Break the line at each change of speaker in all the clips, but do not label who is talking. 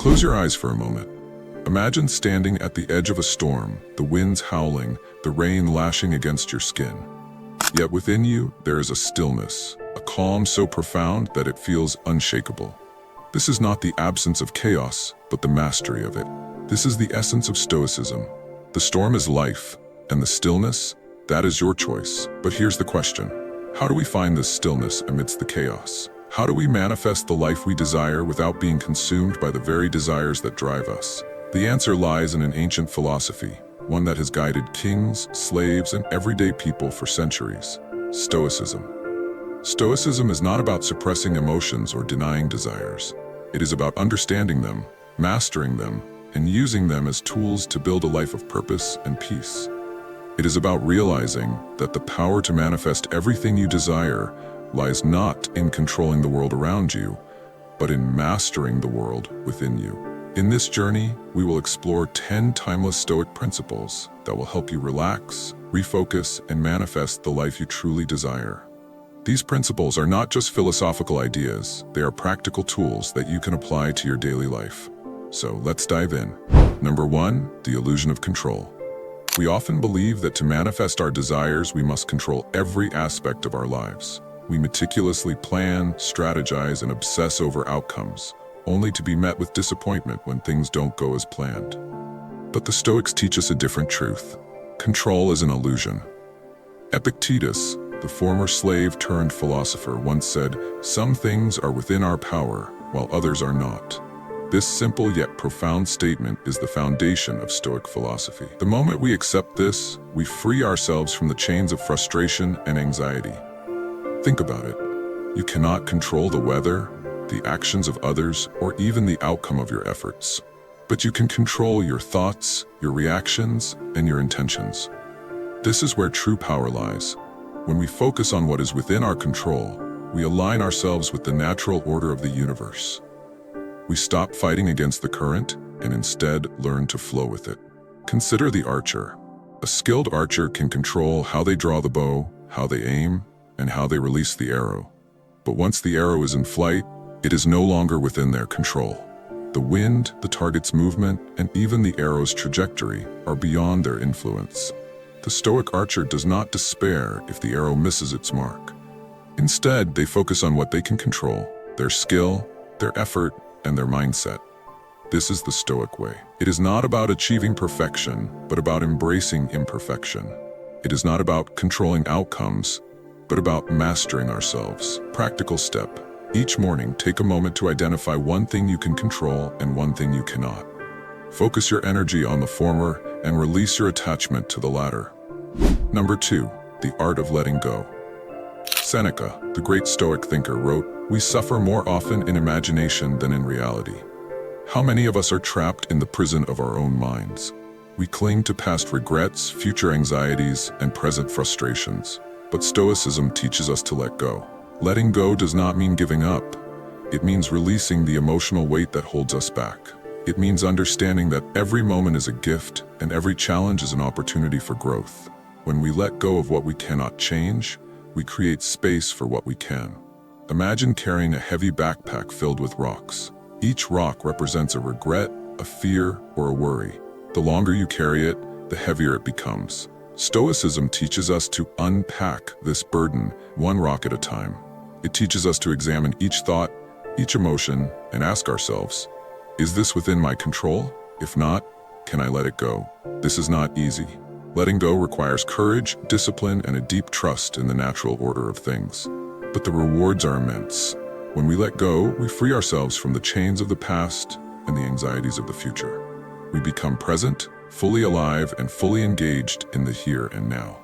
Close your eyes for a moment. Imagine standing at the edge of a storm, the winds howling, the rain lashing against your skin. Yet within you, there is a stillness, a calm so profound that it feels unshakable. This is not the absence of chaos, but the mastery of it. This is the essence of Stoicism. The storm is life, and the stillness, that is your choice. But here's the question. How do we find this stillness amidst the chaos? How do we manifest the life we desire without being consumed by the very desires that drive us? The answer lies in an ancient philosophy, one that has guided kings, slaves, and everyday people for centuries: Stoicism. Stoicism is not about suppressing emotions or denying desires. It is about understanding them, mastering them, and using them as tools to build a life of purpose and peace. It is about realizing that the power to manifest everything you desire lies not in controlling the world around you, but in mastering the world within you. In this journey, we will explore 10 timeless Stoic principles that will help you relax, refocus, and manifest the life you truly desire. These principles are not just philosophical ideas, they are practical tools that you can apply to your daily life. So let's dive in. Number 1, the illusion of control. We often believe that to manifest our desires, we must control every aspect of our lives. We meticulously plan, strategize, and obsess over outcomes, only to be met with disappointment when things don't go as planned. But the Stoics teach us a different truth. Control is an illusion. Epictetus, the former slave-turned-philosopher, once said, "Some things are within our power, while others are not." This simple yet profound statement is the foundation of Stoic philosophy. The moment we accept this, we free ourselves from the chains of frustration and anxiety. Think about it. You cannot control the weather, the actions of others, or even the outcome of your efforts. But you can control your thoughts, your reactions, and your intentions. This is where true power lies. When we focus on what is within our control, we align ourselves with the natural order of the universe. We stop fighting against the current and instead learn to flow with it. Consider the archer. A skilled archer can control how they draw the bow, how they aim, and how they release the arrow. But once the arrow is in flight, it is no longer within their control. The wind, the target's movement, and even the arrow's trajectory are beyond their influence. The Stoic archer does not despair if the arrow misses its mark. Instead, they focus on what they can control: their skill, their effort, and their mindset. This is the Stoic way. It is not about achieving perfection, but about embracing imperfection. It is not about controlling outcomes, but about mastering ourselves. Practical step. Each morning, take a moment to identify one thing you can control and one thing you cannot. Focus your energy on the former and release your attachment to the latter. Number 2, the art of letting go. Seneca, the great Stoic thinker, wrote, "We suffer more often in imagination than in reality." How many of us are trapped in the prison of our own minds? We cling to past regrets, future anxieties, and present frustrations. But Stoicism teaches us to let go. Letting go does not mean giving up. It means releasing the emotional weight that holds us back. It means understanding that every moment is a gift and every challenge is an opportunity for growth. When we let go of what we cannot change, we create space for what we can. Imagine carrying a heavy backpack filled with rocks. Each rock represents a regret, a fear, or a worry. The longer you carry it, the heavier it becomes. Stoicism teaches us to unpack this burden one rock at a time. It teaches us to examine each thought, each emotion, and ask ourselves, is this within my control? If not, can I let it go? This is not easy. Letting go requires courage, discipline, and a deep trust in the natural order of things. But the rewards are immense. When we let go, we free ourselves from the chains of the past and the anxieties of the future. We become present, fully alive, and fully engaged in the here and now.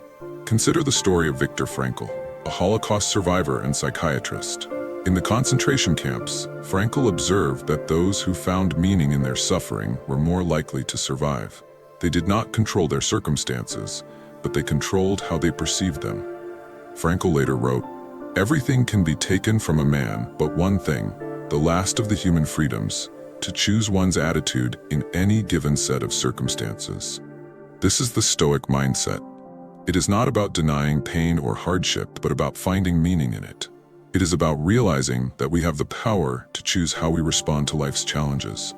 Consider the story of Viktor Frankl, a Holocaust survivor and psychiatrist. In the concentration camps, Frankl observed that those who found meaning in their suffering were more likely to survive. They did not control their circumstances, but they controlled how they perceived them. Frankl later wrote, "Everything can be taken from a man but one thing, the last of the human freedoms, to choose one's attitude in any given set of circumstances." This is the Stoic mindset. It is not about denying pain or hardship, but about finding meaning in it. It is about realizing that we have the power to choose how we respond to life's challenges.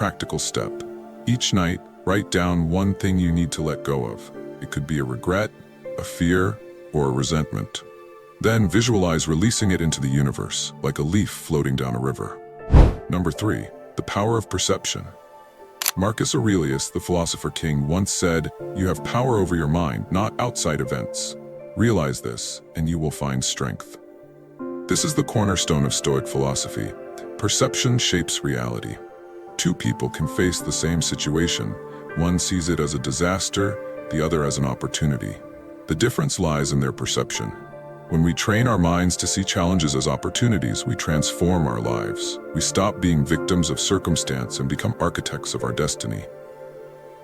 Practical step. Each night, write down one thing you need to let go of. It could be a regret, a fear, or a resentment. Then visualize releasing it into the universe, like a leaf floating down a river. Number 3, the power of perception. Marcus Aurelius, the philosopher king, once said, "You have power over your mind, not outside events. Realize this, and you will find strength." This is the cornerstone of Stoic philosophy. Perception shapes reality. Two people can face the same situation. One sees it as a disaster, the other as an opportunity. The difference lies in their perception. When we train our minds to see challenges as opportunities, we transform our lives. We stop being victims of circumstance and become architects of our destiny.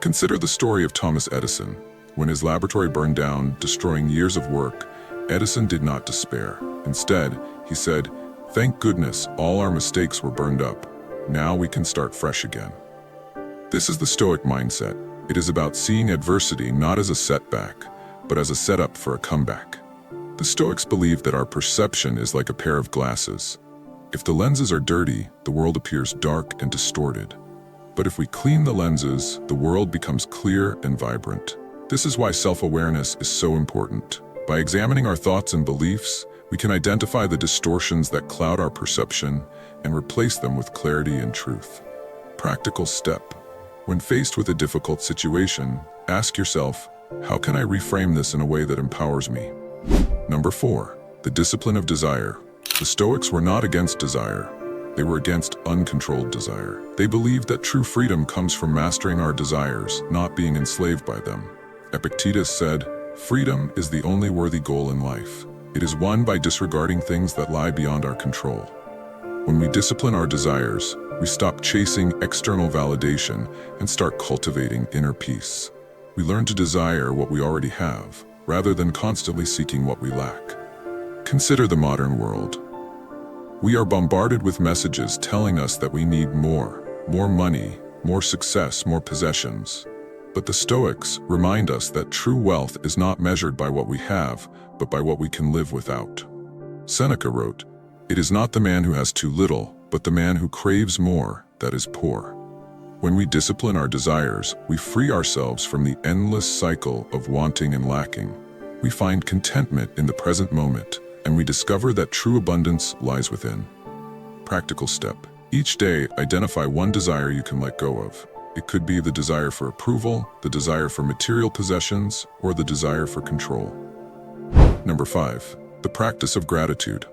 Consider the story of Thomas Edison. When his laboratory burned down, destroying years of work, Edison did not despair. Instead, he said, "Thank goodness, all our mistakes were burned up. Now we can start fresh again." This is the Stoic mindset. It is about seeing adversity not as a setback, but as a setup for a comeback. The Stoics believe that our perception is like a pair of glasses. If the lenses are dirty, the world appears dark and distorted. But if we clean the lenses, the world becomes clear and vibrant. This is why self-awareness is so important. By examining our thoughts and beliefs, we can identify the distortions that cloud our perception and replace them with clarity and truth. Practical step. When faced with a difficult situation, ask yourself, how can I reframe this in a way that empowers me? Number 4, the discipline of desire. The Stoics were not against desire. They were against uncontrolled desire. They believed that true freedom comes from mastering our desires, not being enslaved by them. Epictetus said, "Freedom is the only worthy goal in life. It is won by disregarding things that lie beyond our control." When we discipline our desires, we stop chasing external validation and start cultivating inner peace. We learn to desire what we already have, rather than constantly seeking what we lack. Consider the modern world. We are bombarded with messages telling us that we need more money, more success, more possessions. But the Stoics remind us that true wealth is not measured by what we have, but by what we can live without. Seneca wrote, "It is not the man who has too little, but the man who craves more that is poor." When we discipline our desires, we free ourselves from the endless cycle of wanting and lacking. We find contentment in the present moment, and we discover that true abundance lies within. Practical step. Each day, identify one desire you can let go of. It could be the desire for approval, the desire for material possessions, or the desire for control. Number 5, the practice of gratitude.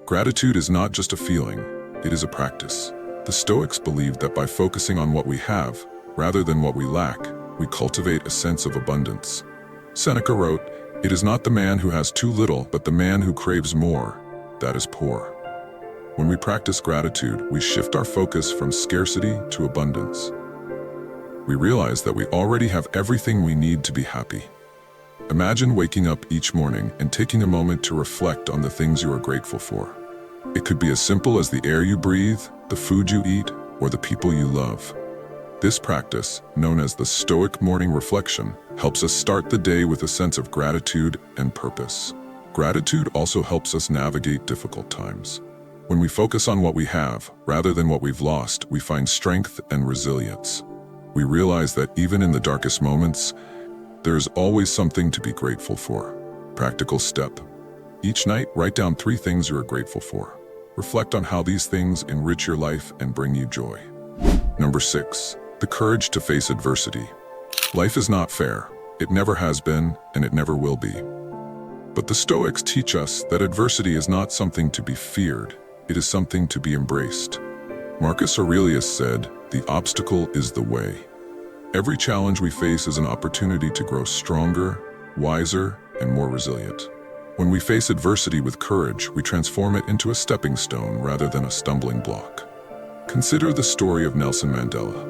Gratitude is not just a feeling, it is a practice. The Stoics believed that by focusing on what we have, rather than what we lack, we cultivate a sense of abundance. Seneca wrote, "It is not the man who has too little, but the man who craves more that is poor." When we practice gratitude, we shift our focus from scarcity to abundance. We realize that we already have everything we need to be happy. Imagine waking up each morning and taking a moment to reflect on the things you are grateful for. It could be as simple as the air you breathe, the food you eat, or the people you love. This practice, known as the Stoic morning reflection, helps us start the day with a sense of gratitude and purpose. Gratitude also helps us navigate difficult times. When we focus on what we have, rather than what we've lost, we find strength and resilience. We realize that even in the darkest moments, there is always something to be grateful for. Practical step. Each night, write down 3 things you are grateful for. Reflect on how these things enrich your life and bring you joy. Number 6, the courage to face adversity. Life is not fair. It never has been, and it never will be. But the Stoics teach us that adversity is not something to be feared. It is something to be embraced. Marcus Aurelius said, "The obstacle is the way." Every challenge we face is an opportunity to grow stronger, wiser, and more resilient. When we face adversity with courage, we transform it into a stepping stone rather than a stumbling block. Consider the story of Nelson Mandela.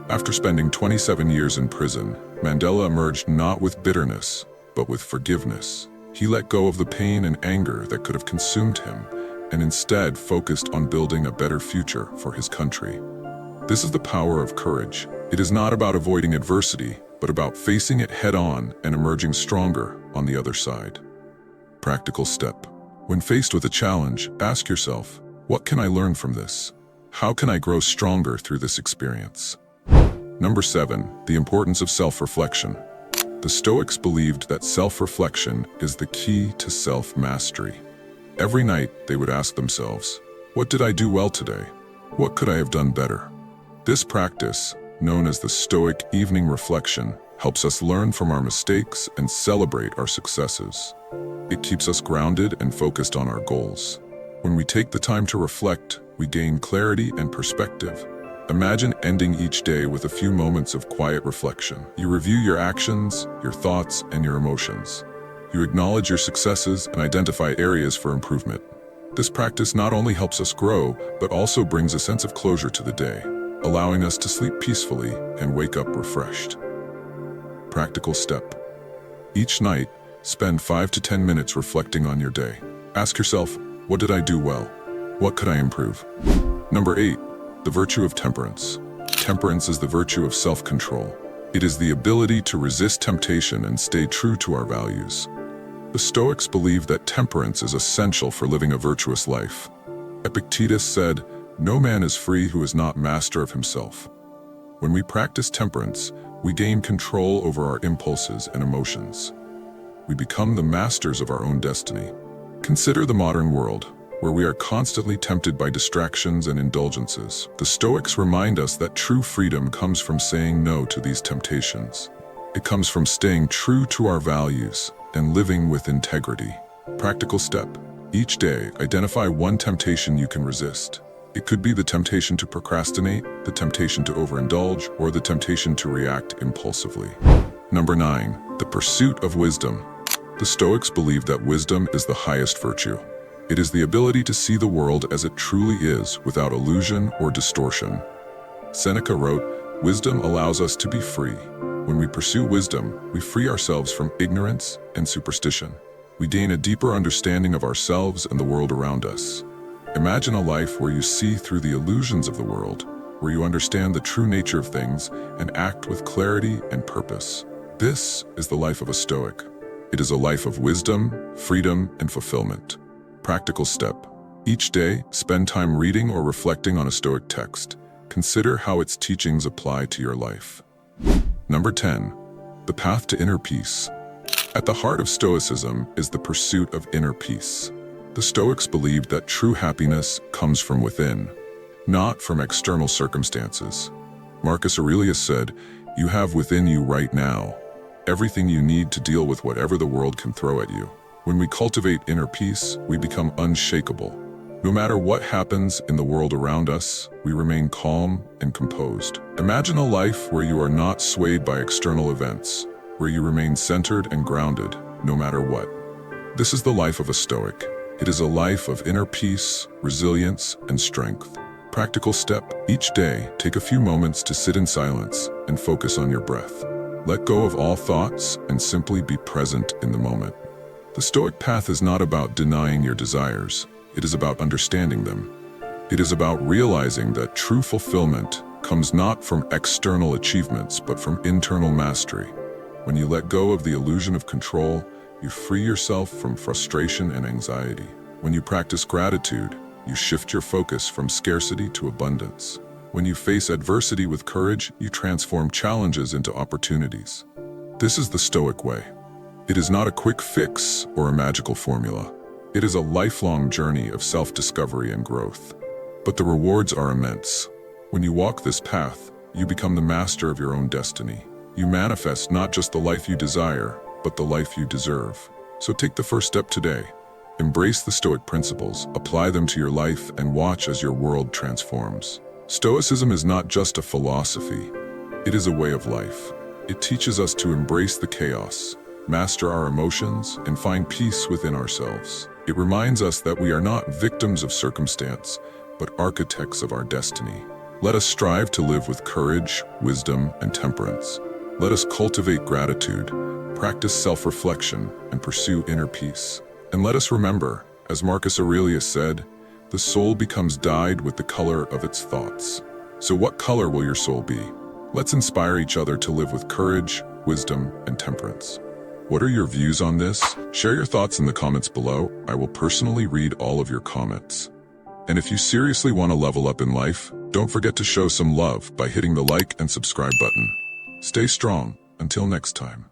After spending 27 years in prison, Mandela emerged not with bitterness, but with forgiveness. He let go of the pain and anger that could have consumed him, and instead focused on building a better future for his country. This is the power of courage. It is not about avoiding adversity, but about facing it head-on and emerging stronger on the other side. Practical step. When faced with a challenge, ask yourself, what can I learn from this? How can I grow stronger through this experience? Number 7. The importance of self-reflection. The Stoics believed that self-reflection is the key to self-mastery. Every night, they would ask themselves, what did I do well today? What could I have done better? This practice, known as the Stoic evening reflection, helps us learn from our mistakes and celebrate our successes. It keeps us grounded and focused on our goals. When we take the time to reflect, we gain clarity and perspective. Imagine ending each day with a few moments of quiet reflection. You review your actions, your thoughts, and your emotions. You acknowledge your successes and identify areas for improvement. This practice not only helps us grow, but also brings a sense of closure to the day, allowing us to sleep peacefully and wake up refreshed. Practical step. Each night, spend 5 to 10 minutes reflecting on your day. Ask yourself, what did I do well? What could I improve? Number 8. The virtue of temperance. Temperance is the virtue of self-control. It is the ability to resist temptation and stay true to our values. The Stoics believe that temperance is essential for living a virtuous life. Epictetus said, "No man is free who is not master of himself." When we practice temperance, we gain control over our impulses and emotions. We become the masters of our own destiny. Consider the modern world, where we are constantly tempted by distractions and indulgences. The Stoics remind us that true freedom comes from saying no to these temptations. It comes from staying true to our values and living with integrity. Practical step. Each day, identify one temptation you can resist. It could be the temptation to procrastinate, the temptation to overindulge, or the temptation to react impulsively. Number 9. The pursuit of wisdom. The Stoics believe that wisdom is the highest virtue. It is the ability to see the world as it truly is without illusion or distortion. Seneca wrote, "Wisdom allows us to be free. When we pursue wisdom, we free ourselves from ignorance and superstition. We gain a deeper understanding of ourselves and the world around us." Imagine a life where you see through the illusions of the world, where you understand the true nature of things and act with clarity and purpose. This is the life of a Stoic. It is a life of wisdom, freedom, and fulfillment. Practical step. Each day, spend time reading or reflecting on a Stoic text. Consider how its teachings apply to your life. Number 10. The path to inner peace. At the heart of Stoicism is the pursuit of inner peace. The Stoics believed that true happiness comes from within, not from external circumstances. Marcus Aurelius said, "You have within you right now everything you need to deal with whatever the world can throw at you." When we cultivate inner peace, we become unshakable. No matter what happens in the world around us, we remain calm and composed. Imagine a life where you are not swayed by external events, where you remain centered and grounded, no matter what. This is the life of a Stoic. It is a life of inner peace, resilience, and strength. Practical step. Each day, take a few moments to sit in silence and focus on your breath. Let go of all thoughts and simply be present in the moment. The Stoic path is not about denying your desires. It is about understanding them. It is about realizing that true fulfillment comes not from external achievements, but from internal mastery. When you let go of the illusion of control, you free yourself from frustration and anxiety. When you practice gratitude, you shift your focus from scarcity to abundance. When you face adversity with courage, you transform challenges into opportunities. This is the Stoic way. It is not a quick fix or a magical formula. It is a lifelong journey of self-discovery and growth. But the rewards are immense. When you walk this path, you become the master of your own destiny. You manifest not just the life you desire, but the life you deserve. So take the first step today. Embrace the Stoic principles, apply them to your life, and watch as your world transforms. Stoicism is not just a philosophy. It is a way of life. It teaches us to embrace the chaos, master our emotions, and find peace within ourselves. It reminds us that we are not victims of circumstance, but architects of our destiny. Let us strive to live with courage, wisdom, and temperance. Let us cultivate gratitude, practice self-reflection, and pursue inner peace. And let us remember, as Marcus Aurelius said, the soul becomes dyed with the color of its thoughts. So what color will your soul be? Let's inspire each other to live with courage, wisdom, and temperance. What are your views on this? Share your thoughts in the comments below. I will personally read all of your comments. And if you seriously want to level up in life, don't forget to show some love by hitting the like and subscribe button. Stay strong. Until next time.